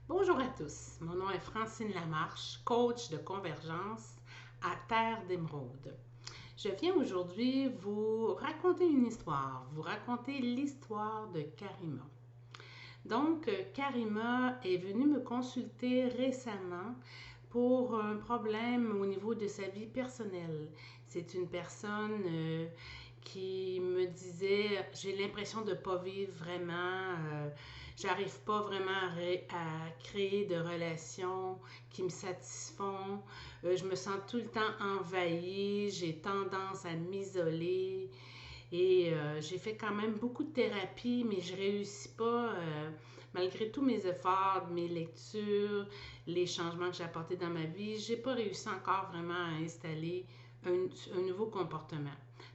Bonjour à tous, mon nom est Francine Lamarche, coach de convergence à Terre d'Émeraude. Je viens aujourd'hui vous raconter une histoire, vous raconter l'histoire de Karima. Donc, Karima est venue me consulter récemment pour un problème au niveau de sa vie personnelle. C'est une personne qui me disait, j'ai l'impression de ne pas vivre vraiment, j'arrive pas vraiment à créer de relations qui me satisfont, je me sens tout le temps envahie, j'ai tendance à m'isoler. Et j'ai fait quand même beaucoup de thérapie, mais je réussis pas, malgré tous mes efforts, mes lectures, les changements que j'ai apportés dans ma vie, j'ai pas réussi encore vraiment à installer un nouveau comportement.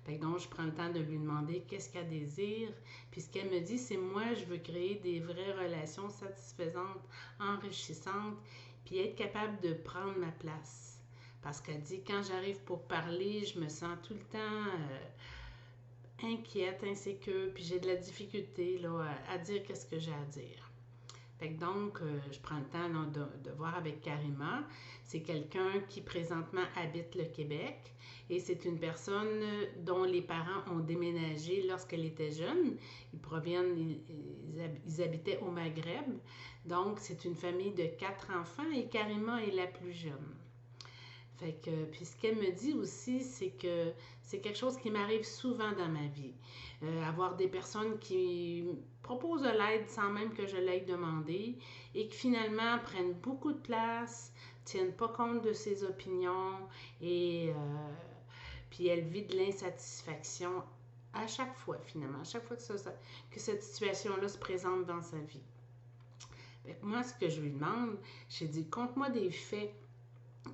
Fait que donc, je prends le temps de lui demander qu'est-ce qu'elle désire. Puis ce qu'elle me dit, c'est moi, je veux créer des vraies relations satisfaisantes, enrichissantes, puis être capable de prendre ma place. Parce qu'elle dit, quand j'arrive pour parler, je me sens tout le temps inquiète, insécure, puis j'ai de la difficulté là, à dire qu'est-ce que j'ai à dire. Fait que donc, je prends le temps là, de voir avec Karima. C'est quelqu'un qui présentement habite le Québec et c'est une personne dont les parents ont déménagé lorsqu'elle était jeune. Ils proviennent, ils habitaient au Maghreb. Donc, c'est une famille de 4 enfants et Karima est la plus jeune. Fait que, puis ce qu'elle me dit aussi, c'est que c'est quelque chose qui m'arrive souvent dans ma vie. Avoir des personnes qui proposent de l'aide sans même que je l'aille demander et qui finalement prennent beaucoup de place, tiennent pas compte de ses opinions et puis elle vit de l'insatisfaction à chaque fois finalement, à chaque fois que cette situation-là se présente dans sa vie. Fait que moi, ce que je lui demande, j'ai dit, conte-moi des faits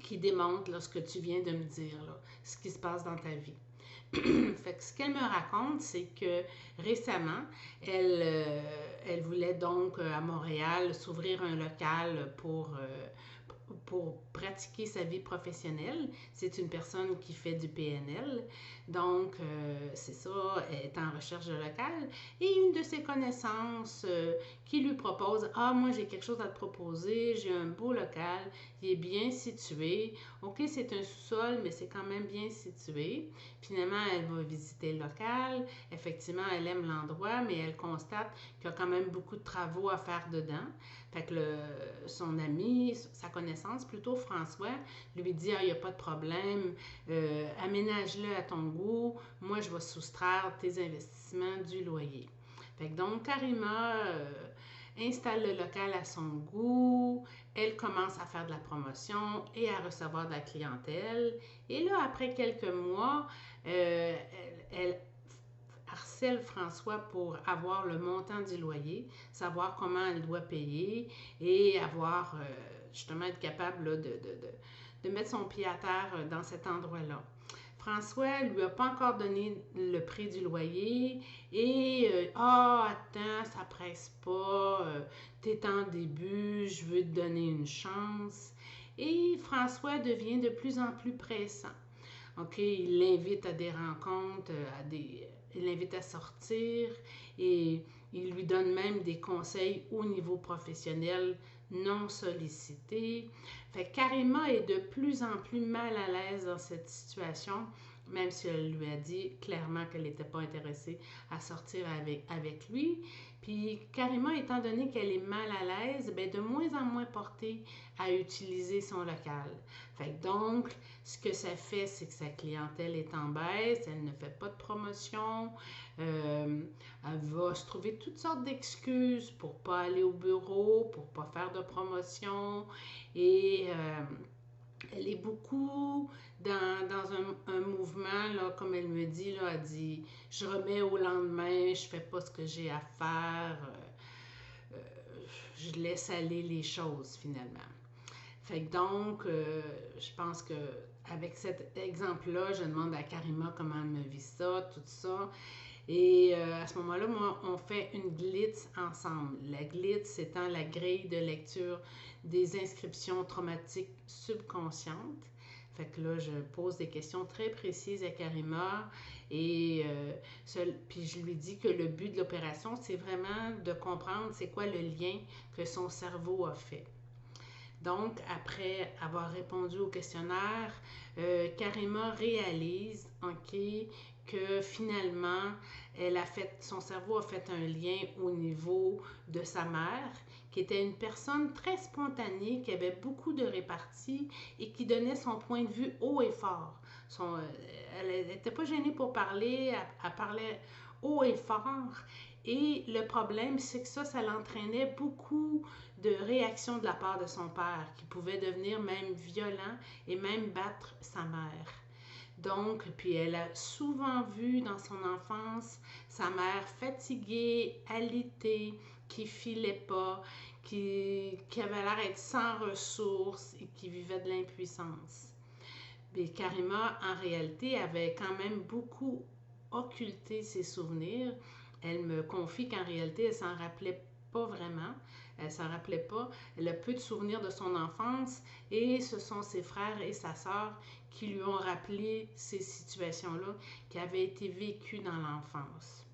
qui démontre là, ce que tu viens de me dire, là, ce qui se passe dans ta vie. Fait que ce qu'elle me raconte, c'est que récemment, elle voulait donc à Montréal s'ouvrir un local pour pratiquer sa vie professionnelle. C'est une personne qui fait du PNL. Donc, c'est ça, elle est en recherche de local. Et une de ses connaissances qui lui propose, ah, moi j'ai quelque chose à te proposer, j'ai un beau local, il est bien situé. OK, c'est un sous-sol, mais c'est quand même bien situé. Finalement, elle va visiter le local. Effectivement, elle aime l'endroit, mais elle constate qu'il y a quand même beaucoup de travaux à faire dedans. Fait que son ami, sa connaissance, plutôt François, lui dit, ah, il n'y a pas de problème, aménage-le à ton goût, moi je vais soustraire tes investissements du loyer. Fait que donc, Karima installe le local à son goût, elle commence à faire de la promotion et à recevoir de la clientèle. Et là, après quelques mois, elle harcèle François pour avoir le montant du loyer, savoir comment elle doit payer et avoir justement être capable là, de mettre son pied à terre dans cet endroit-là. François lui a pas encore donné le prix du loyer et ah, attends, ça presse pas, t'es en début, je veux te donner une chance. Et François devient de plus en plus pressant. OK, il l'invite à des rencontres, il l'invite à sortir et il lui donne même des conseils au niveau professionnel non sollicités. Fait que Karima est de plus en plus mal à l'aise dans cette situation, même si elle lui a dit clairement qu'elle n'était pas intéressée à sortir avec lui. Puis Karima, étant donné qu'elle est mal à l'aise, ben de moins en moins portée à utiliser son local. Fait que donc, ce que ça fait, c'est que sa clientèle est en baisse, elle ne fait pas de promotion, elle va se trouver toutes sortes d'excuses pour pas aller au bureau, pour pas faire de promotion et elle est beaucoup dans un mouvement, là, comme elle me dit, là, elle dit, je remets au lendemain, je fais pas ce que j'ai à faire, euh, je laisse aller les choses finalement. Fait que donc, je pense que avec cet exemple-là, je demande à Karima comment elle me vit ça, tout ça. Et à ce moment-là, moi, on fait une glitz ensemble. La glitz étant la grille de lecture des inscriptions traumatiques subconscientes. Fait que là, je pose des questions très précises à Karima et puis je lui dis que le but de l'opération, c'est vraiment de comprendre c'est quoi le lien que son cerveau a fait. Donc, après avoir répondu au questionnaire, Karima réalise, OK, que finalement, son cerveau a fait un lien au niveau de sa mère, qui était une personne très spontanée, qui avait beaucoup de répartie et qui donnait son point de vue haut et fort. Elle n'était pas gênée pour parler, elle parlait haut et fort. Et le problème, c'est que ça l'entraînait beaucoup de réactions de la part de son père, qui pouvait devenir même violent et même battre sa mère. Donc, puis elle a souvent vu dans son enfance sa mère fatiguée, alitée, qui filait pas, qui avait l'air d'être sans ressources et qui vivait de l'impuissance. Mais Karima, en réalité, avait quand même beaucoup occulté ses souvenirs. Elle me confie qu'en réalité, elle s'en rappelait pas vraiment. Elle s'en rappelait pas. Elle a peu de souvenirs de son enfance et ce sont ses frères et sa sœur qui lui ont rappelé ces situations-là qui avaient été vécues dans l'enfance.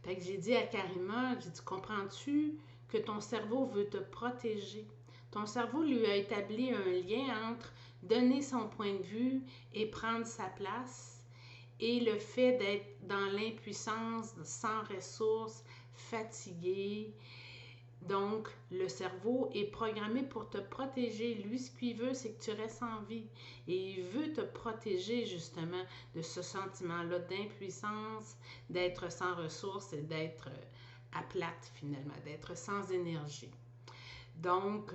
Fait que j'ai dit à Karima, j'ai dit, comprends-tu que ton cerveau veut te protéger? Ton cerveau lui a établi un lien entre donner son point de vue et prendre sa place et le fait d'être dans l'impuissance, sans ressources, fatigué. Donc, le cerveau est programmé pour te protéger. Lui, ce qu'il veut, c'est que tu restes en vie. Et il veut te protéger justement de ce sentiment-là d'impuissance, d'être sans ressources et d'être à plate finalement, d'être sans énergie. Donc,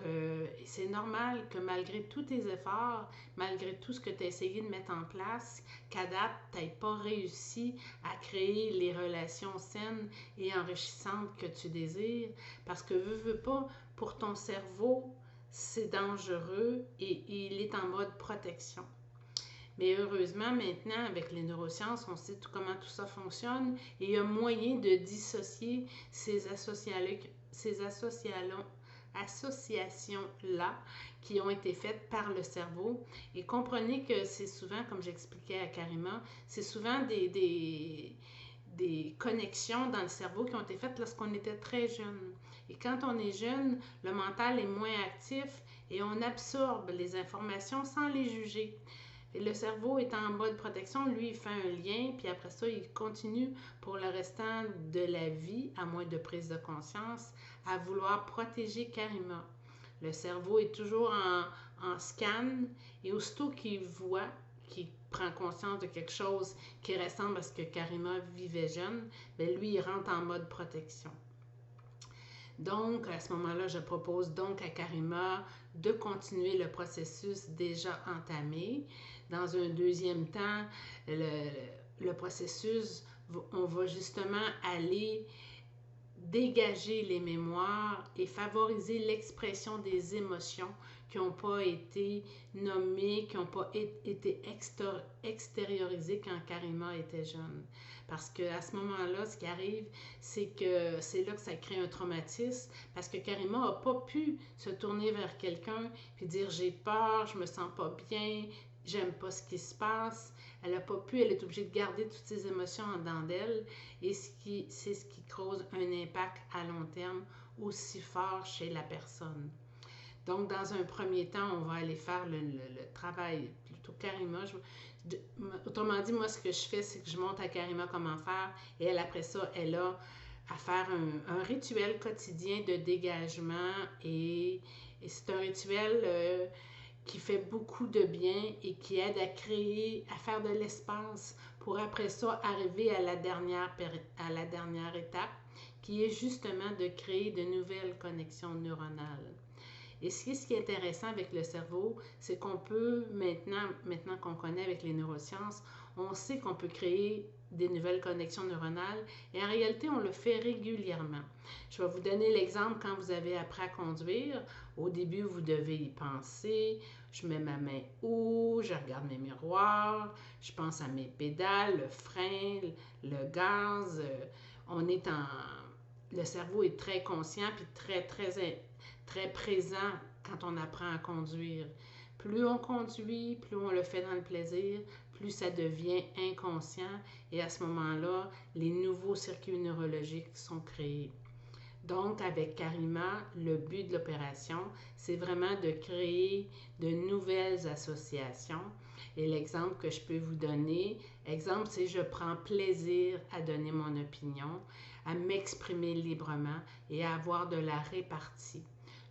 c'est normal que malgré tous tes efforts, malgré tout ce que tu as essayé de mettre en place, qu'à date, tu n'aies pas réussi à créer les relations saines et enrichissantes que tu désires. Parce que veux pas, pour ton cerveau, c'est dangereux et il est en mode protection. Mais heureusement, maintenant, avec les neurosciences, on sait comment tout ça fonctionne et il y a moyen de dissocier ces associations-là qui ont été faites par le cerveau. Et comprenez que c'est souvent, comme j'expliquais à Karima, c'est souvent des connexions dans le cerveau qui ont été faites lorsqu'on était très jeune. Et quand on est jeune, le mental est moins actif et on absorbe les informations sans les juger. Et le cerveau est en mode protection, lui, il fait un lien, puis après ça, il continue pour le restant de la vie, à moins de prise de conscience, à vouloir protéger Karima. Le cerveau est toujours en scan, et aussitôt qu'il voit, qu'il prend conscience de quelque chose qui ressemble à ce que Karima vivait jeune, bien lui, il rentre en mode protection. Donc, à ce moment-là, je propose donc à Karima de continuer le processus déjà entamé. Dans un deuxième temps, le processus, on va justement aller dégager les mémoires et favoriser l'expression des émotions qui n'ont pas été nommées, qui n'ont pas été extériorisées quand Karima était jeune. Parce qu'à ce moment-là, ce qui arrive, c'est que c'est là que ça crée un traumatisme, parce que Karima n'a pas pu se tourner vers quelqu'un et dire j'ai peur, je me sens pas bien, j'aime pas ce qui se passe. Elle n'a pas pu, elle est obligée de garder toutes ses émotions en dedans d'elle et c'est ce qui cause un impact à long terme aussi fort chez la personne. Donc, dans un premier temps, on va aller faire le travail plutôt Karima. Autrement dit, moi, ce que je fais, c'est que je montre à Karima comment faire et elle, après ça, elle a à faire un rituel quotidien de dégagement et c'est un rituel qui fait beaucoup de bien et qui aide à créer, à faire de l'espace pour après ça arriver à la dernière étape qui est justement de créer de nouvelles connexions neuronales. Et ce qui est intéressant avec le cerveau, c'est qu'on peut maintenant qu'on connaît avec les neurosciences, on sait qu'on peut créer des nouvelles connexions neuronales et en réalité, on le fait régulièrement. Je vais vous donner l'exemple quand vous avez appris à conduire. Au début, vous devez y penser. Je mets ma main où, je regarde mes miroirs, je pense à mes pédales, le frein, le gaz. Le cerveau est très conscient puis très présent quand on apprend à conduire. Plus on conduit, plus on le fait dans le plaisir, plus ça devient inconscient et à ce moment-là, les nouveaux circuits neurologiques sont créés. Donc, avec Karima, le but de l'opération, c'est vraiment de créer de nouvelles associations. Et l'exemple que je peux vous donner, exemple, c'est je prends plaisir à donner mon opinion, à m'exprimer librement et à avoir de la répartie.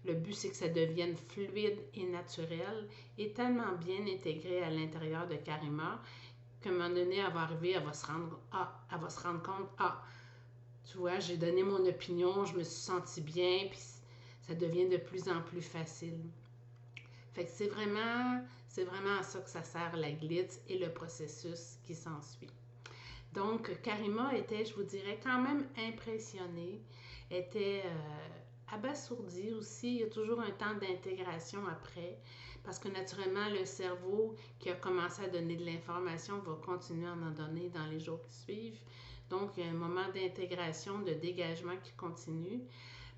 Le but, c'est que ça devienne fluide et naturel et tellement bien intégré à l'intérieur de Karima qu'à un moment donné, elle va arriver, elle va se rendre compte, tu vois, j'ai donné mon opinion, je me suis sentie bien, puis ça devient de plus en plus facile. Fait que c'est vraiment à ça que ça sert la glitz et le processus qui s'ensuit. Donc, Karima était, je vous dirais, quand même impressionnée, était abasourdie aussi. Il y a toujours un temps d'intégration après, parce que naturellement, le cerveau qui a commencé à donner de l'information va continuer à en donner dans les jours qui suivent. Donc, il y a un moment d'intégration, de dégagement qui continue.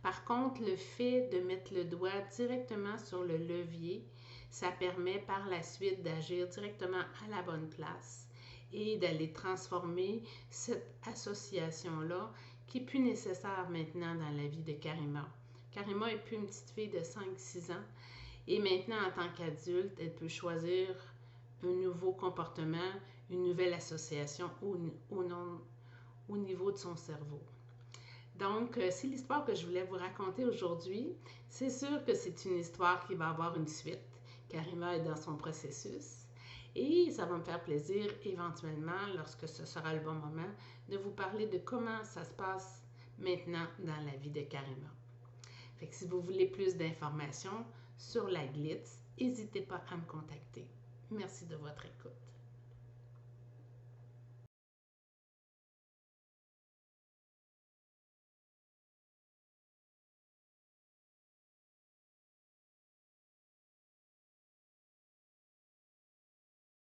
Par contre, le fait de mettre le doigt directement sur le levier, ça permet par la suite d'agir directement à la bonne place et d'aller transformer cette association-là qui n'est plus nécessaire maintenant dans la vie de Karima. Karima n'est plus une petite fille de 5-6 ans et maintenant, en tant qu'adulte, elle peut choisir un nouveau comportement, une nouvelle association au niveau de son cerveau. Donc, c'est l'histoire que je voulais vous raconter aujourd'hui. C'est sûr que c'est une histoire qui va avoir une suite. Karima est dans son processus. Et ça va me faire plaisir, éventuellement, lorsque ce sera le bon moment, de vous parler de comment ça se passe maintenant dans la vie de Karima. Fait que si vous voulez plus d'informations sur la glitz, n'hésitez pas à me contacter. Merci de votre écoute.